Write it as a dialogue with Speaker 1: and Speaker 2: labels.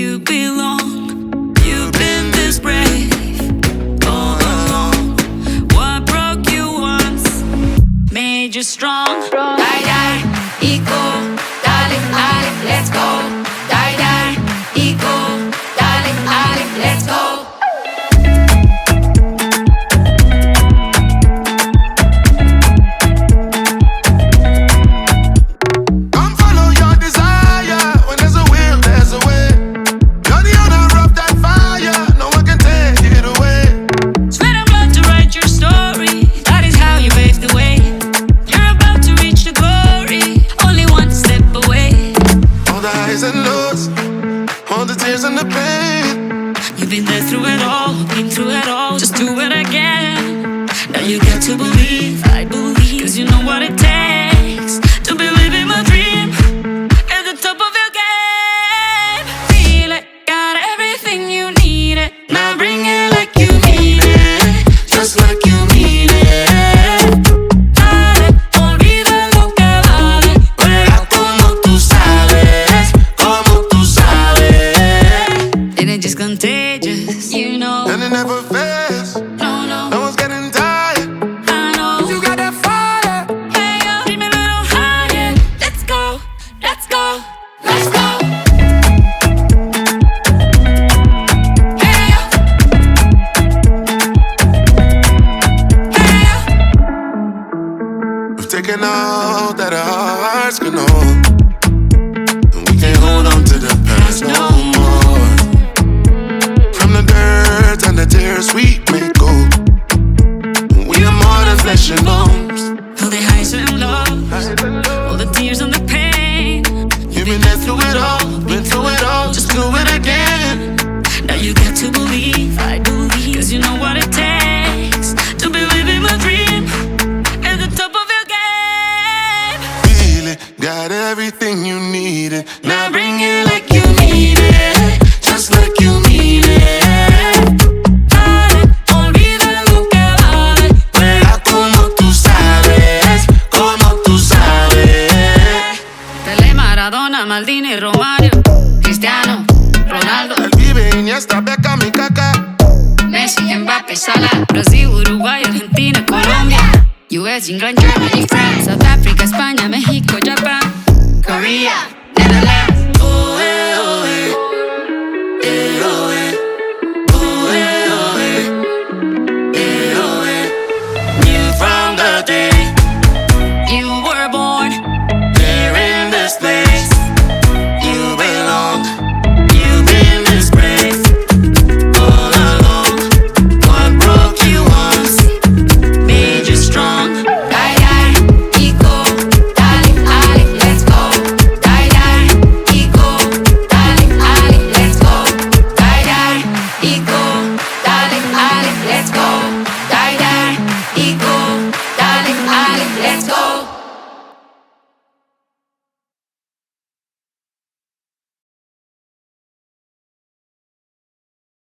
Speaker 1: you belong. You've been this brave all along. What broke you once made you strong.
Speaker 2: Dai dai, ego, darling, darling, let's go. Dai dai, ego, darling, darling, let's go.
Speaker 1: You've been there through it all, been through it all. Just do it again. Now you get to believe, I believe, 'cause you know what it takes to believe in my dream. At the top of your game, feel it, got everything you need it. Now bring it like you mean it, just like you mean it. Dale, olvida lo que vale, juega como tú sabes, como tú sabes. And it just contagious, you know.
Speaker 3: And it never fails.
Speaker 1: No, no,
Speaker 3: No one's getting tired.
Speaker 1: I know.
Speaker 3: You got that fire.
Speaker 1: Hey, yo, dream a little higher. Let's go, let's go, let's go. Hey, yo. Hey, yo.
Speaker 3: We've taken all that our hearts can hold, and we can't hold on to the past no more. From the dirt and the tears we may go, we are more than flesh and bones.
Speaker 1: All the highs and lows, all the tears and the pain.
Speaker 3: You've been there through it all, been through it all. Just do it again.
Speaker 1: Now you got to believe, I believe, 'cause you know what it takes to believe in my dream. At the top of your game,
Speaker 3: Feel it, got everything you needed.
Speaker 1: now bring it like you mean it, just like you mean it. Dale, olvida lo que vale, juega como tú sabes, como tú sabes. Pelé, Maradona, Maldini, Romario, Cristiano, Ronaldo,
Speaker 3: El vive Iniesta, Beckham y Kaká.
Speaker 1: Messi, Mbappé, Salah, Brasil, Uruguay, Argentina, Colombia, US, England, Germany, France, South Africa, España, México, Japan, Korea, Netherlands. Oh, eh, oh, eh. Eh, oh, eh. Oh, eh, oh, eh. Eh, oh, eh. Knew from the day you were born, here in this place.